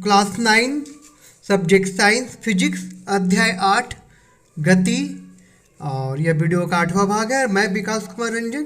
Class 9 subject science physics अध्याय 8 गति। और यह वीडियो का 8वां भाग है। मैं विकास कुमार रंजन,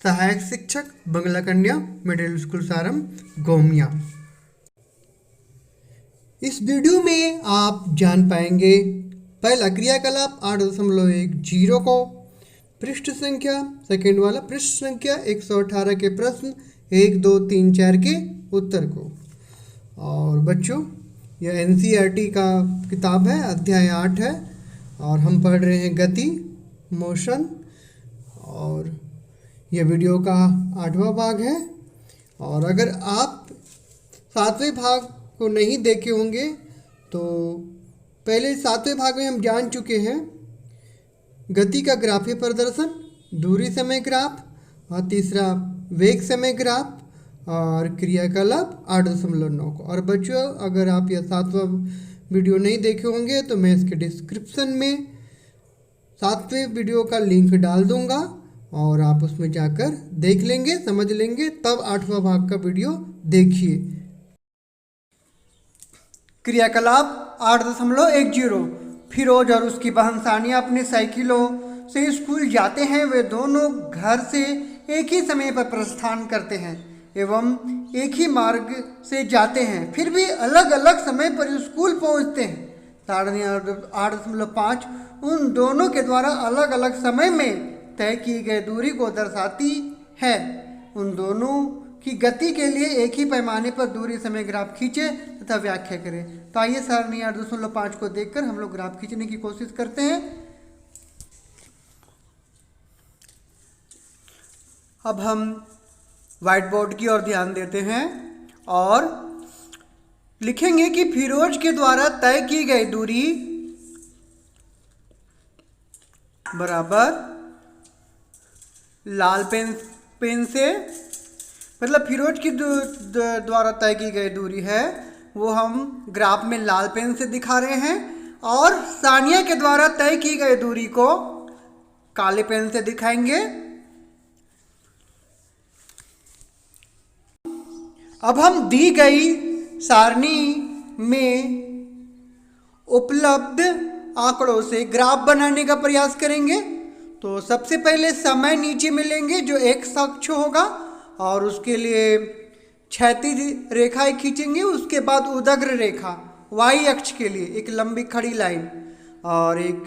सहायक शिक्षक बंगला कन्या मिडिल स्कूल सारम गोमिया। इस वीडियो में आप जान पाएंगे पहला क्रियाकलाप 8.10 को, पृष्ठ संख्या सेकेंड वाला पृष्ठ संख्या 118 के प्रश्न 1, 2, 3, 4 के उत्तर को। और बच्चों यह एनसीईआरटी का किताब है, अध्याय 8 है और हम पढ़ रहे हैं गति मोशन। और यह वीडियो का 8वां भाग है। और अगर आप 7वें भाग को नहीं देखे होंगे तो पहले 7वें भाग में हम जान चुके हैं गति का ग्राफीय प्रदर्शन, दूरी समय ग्राफ और तीसरा वेग समय ग्राफ और क्रियाकलाप 8.9 को। और बच्चों अगर आप यह 7वां वीडियो नहीं देखे होंगे तो मैं इसके डिस्क्रिप्शन में 7वें वीडियो का लिंक डाल दूंगा और आप उसमें जाकर देख लेंगे, समझ लेंगे, तब 8वां भाग का वीडियो देखिए। क्रियाकलाप 8.10 फिरोज और उसकी बहन सानिया अपनी साइकिलों से स्कूल जाते हैं। वे दोनों घर से एक ही समय पर प्रस्थान करते हैं एवं एक ही मार्ग से जाते हैं, फिर भी अलग अलग समय पर स्कूल पहुंचते हैं। 8.5 उन दोनों के द्वारा अलग अलग समय में तय की गई दूरी को दर्शाती है। उन दोनों की गति के लिए एक ही पैमाने पर दूरी समय ग्राफ खींचे तथा व्याख्या करें। तो आइए सारणी 8.5 को देखकर हम लोग ग्राफ खींचने की कोशिश करते हैं। अब हम व्हाइट बोर्ड की ओर ध्यान देते हैं और लिखेंगे कि फिरोज के द्वारा तय की गई दूरी बराबर लाल पेन से, मतलब फिरोज की द्वारा तय की गई दूरी है वो हम ग्राफ में लाल पेन से दिखा रहे हैं और सानिया के द्वारा तय की गई दूरी को काले पेन से दिखाएंगे। अब हम दी गई सारणी में उपलब्ध आंकड़ों से ग्राफ बनाने का प्रयास करेंगे। तो सबसे पहले समय नीचे मिलेंगे जो एक्स अक्ष होगा और उसके लिए क्षैतिज रेखाएं खींचेंगे। उसके बाद उदग्र रेखा वाई अक्ष के लिए एक लंबी खड़ी लाइन और एक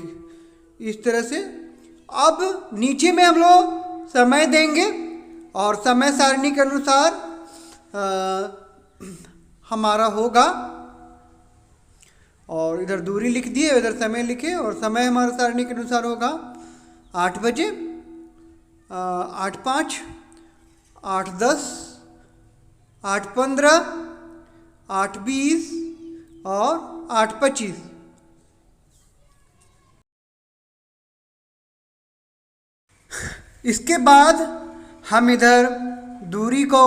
इस तरह से। अब नीचे में हम लोग समय देंगे और समय सारणी के अनुसार हमारा होगा, और इधर दूरी लिख दिए, इधर समय लिखे और समय हमारा सारणी के अनुसार होगा 8 बजे, 8:05, 8:10, 8:15, 8:20 और 8:25। इसके बाद हम इधर दूरी को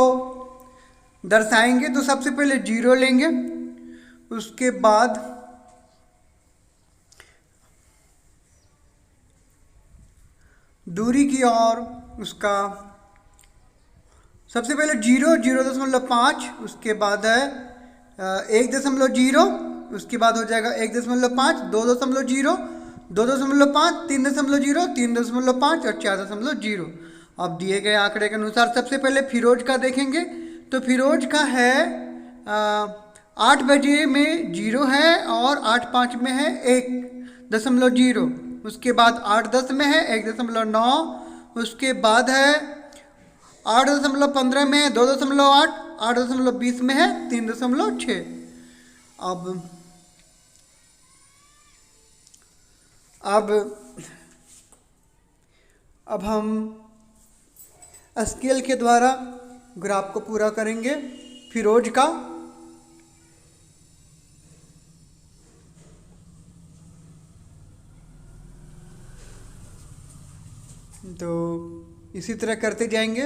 दर्शाएंगे। तो सबसे पहले 0 लेंगे, उसके बाद दूरी की ओर उसका सबसे पहले 0, 0.5, उसके बाद है 1.0, उसके बाद हो जाएगा 1.5, 2.0, 2.5, 3.0, 3.5 और 4.0। अब दिए गए आंकड़े के अनुसार सबसे पहले फिरोज का देखेंगे। तो फिरोज का है 8 बजे में 0 है और 8:05 में है 1.0, उसके बाद 8:10 में है 1.9, उसके बाद है 8.15 में है 2.8, 8.20 में है 3.6। अब हम स्केल के द्वारा ग्राफ को पूरा करेंगे फिरोज का। तो इसी तरह करते जाएंगे।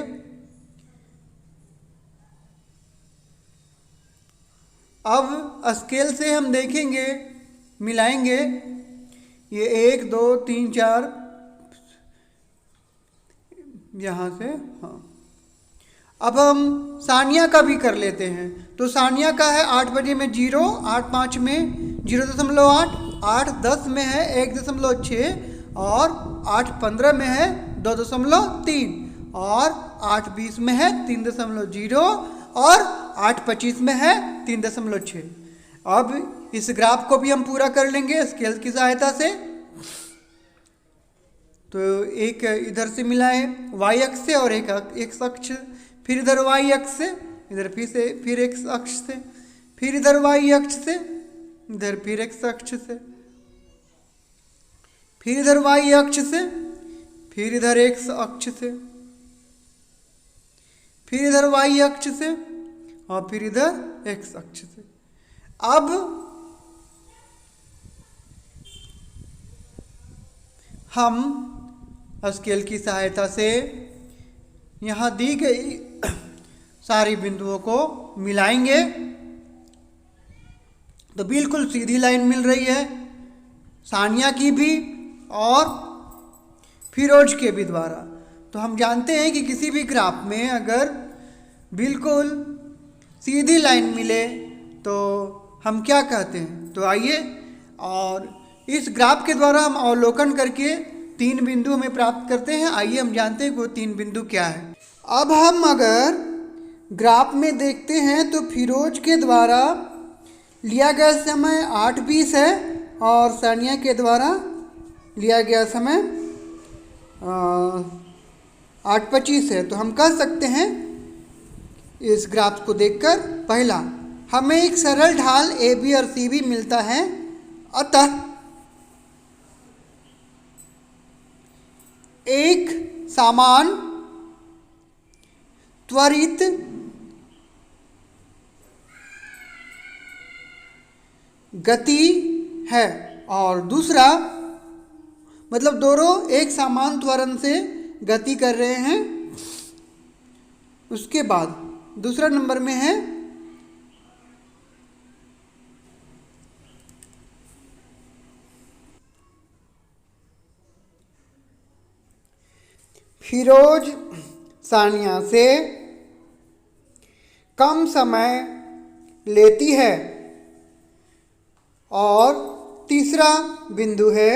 अब स्केल से हम देखेंगे, मिलाएंगे ये 1, 2, 3, 4 यहाँ से। हाँ, अब हम सानिया का भी कर लेते हैं। तो सानिया का है 8 बजे में 0, 8 5 में 0.8, 8 10 में है 1.6 और 8 15 में है 2.3 और 8 20 में है 3.0 और 8 25 में है 3.6। अब इस ग्राफ को भी हम पूरा कर लेंगे स्केल की सहायता से। तो एक इधर से मिला है y अक्ष से और एक x अक्ष, फिर इधर y अक्ष से, इधर फिर x अक्ष से, फिर इधर y अक्ष से, इधर फिर x अक्ष से, फिर इधर y अक्ष से, फिर इधर x अक्ष से, फिर इधर y अक्ष से और फिर इधर x अक्ष से। अब हम स्केल की सहायता से यहाँ दी गई सारी बिंदुओं को मिलाएंगे तो बिल्कुल सीधी लाइन मिल रही है, सानिया की भी और फिरोज के भी द्वारा। तो हम जानते हैं कि किसी भी ग्राफ में अगर बिल्कुल सीधी लाइन मिले तो हम क्या कहते हैं। तो आइए और इस ग्राफ के द्वारा हम अवलोकन करके 3 बिंदु हमें प्राप्त करते हैं। आइए हम जानते हैं वो 3 बिंदु क्या है। अब हम अगर ग्राफ में देखते हैं तो फिरोज के द्वारा लिया गया समय 8:20 है और सानिया के द्वारा लिया गया समय 8:25 है। तो हम कह सकते हैं इस ग्राफ को देखकर, पहला हमें एक सरल ढाल ए बी और सी बी मिलता है, अतः एक समान त्वरित गति है, और दूसरा मतलब दोनों एक समान त्वरण से गति कर रहे हैं। उसके बाद दूसरा नंबर में है फिरोज सानिया से कम समय लेती है, और तीसरा बिंदु है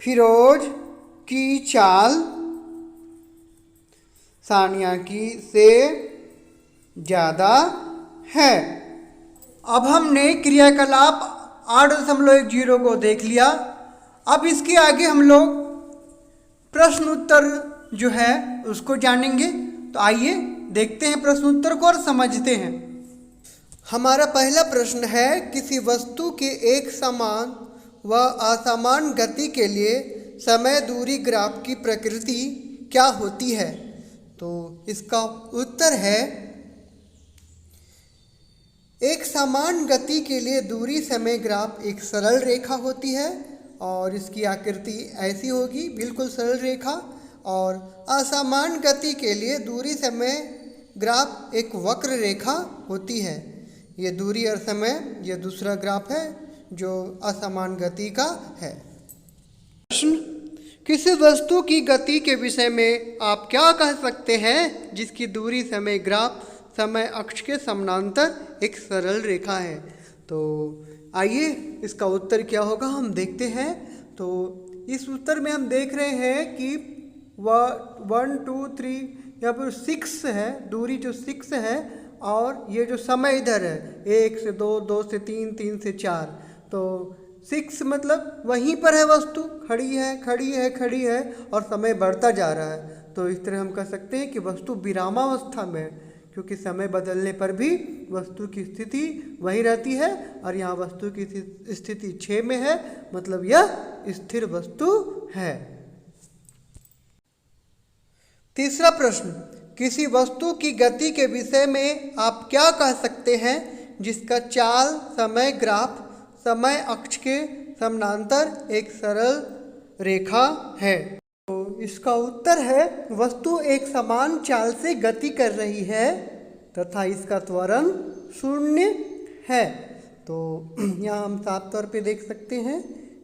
फिरोज की चाल सानिया की से ज़्यादा है। अब हमने क्रियाकलाप 8.10 को देख लिया। अब इसके आगे हम लोग प्रश्न उत्तर जो है उसको जानेंगे। तो आइए देखते हैं प्रश्न उत्तर को और समझते हैं। हमारा पहला प्रश्न है, किसी वस्तु के एक समान व असमान गति के लिए समय दूरी ग्राफ की प्रकृति क्या होती है। तो इसका उत्तर है, एक समान गति के लिए दूरी समय ग्राफ एक सरल रेखा होती है और इसकी आकृति ऐसी होगी, बिल्कुल सरल रेखा। और असमान गति के लिए दूरी समय ग्राफ एक वक्र रेखा होती है। ये दूरी और समय ये दूसरा ग्राफ है जो असमान गति का है। प्रश्न, किसी वस्तु की गति के विषय में आप क्या कह सकते हैं जिसकी दूरी समय ग्राफ समय अक्ष के समानांतर एक सरल रेखा है। तो आइए इसका उत्तर क्या होगा हम देखते हैं। तो इस उत्तर में हम देख रहे हैं कि 1 2 3 यहाँ पर 6 है, दूरी जो 6 है, और ये जो समय इधर है 1 से 2, 2 से 3, 3 से 4। तो 6 मतलब वहीं पर है, वस्तु खड़ी है खड़ी है खड़ी है और समय बढ़ता जा रहा है। तो इस तरह हम कह सकते हैं कि वस्तु विरामावस्था में है, क्योंकि समय बदलने पर भी वस्तु की स्थिति वही रहती है। और यहाँ वस्तु की स्थिति 6 में है, मतलब यह स्थिर वस्तु है। तीसरा प्रश्न, किसी वस्तु की गति के विषय में आप क्या कह सकते हैं जिसका चाल समय ग्राफ समय अक्ष के समानांतर एक सरल रेखा है। तो इसका उत्तर है, वस्तु एक समान चाल से गति कर रही है तथा इसका त्वरण 0 है। तो यहाँ हम साफ तौर पे देख सकते हैं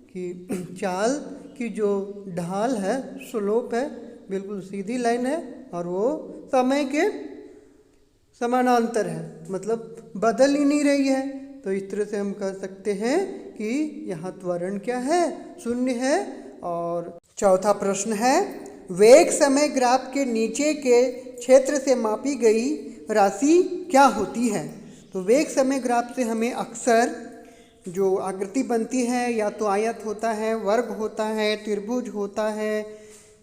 कि चाल की जो ढाल है, स्लोप है, बिल्कुल सीधी लाइन है और वो समय के समानांतर है, मतलब बदल ही नहीं रही है। तो इस तरह से हम कह सकते हैं कि यहाँ त्वरण क्या है, शून्य है। और चौथा प्रश्न है, वेग समय ग्राफ के नीचे के क्षेत्र से मापी गई राशि क्या होती है। तो वेग समय ग्राफ से हमें अक्सर जो आकृति बनती है या तो आयत होता है, वर्ग होता है, त्रिभुज होता है,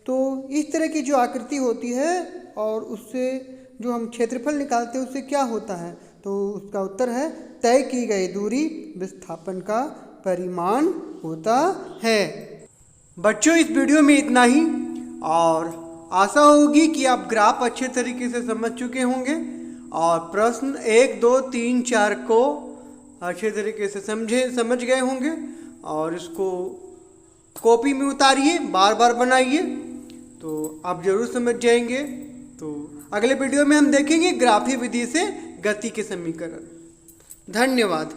तो इस तरह की जो आकृति होती है और उससे जो हम क्षेत्रफल निकालते हैं उससे क्या होता है, तो उसका उत्तर है तय की गई दूरी विस्थापन का परिमाण होता है। बच्चों इस वीडियो में इतना ही, और आशा होगी कि आप ग्राफ अच्छे तरीके से समझ चुके होंगे और प्रश्न 1, 2, 3, 4 को अच्छे तरीके से समझ गए होंगे। और इसको कॉपी में उतारिए, बार बार बनाइए, तो आप जरूर समझ जाएंगे। तो अगले वीडियो में हम देखेंगे ग्राफी विधि से गति के समीकरण। धन्यवाद।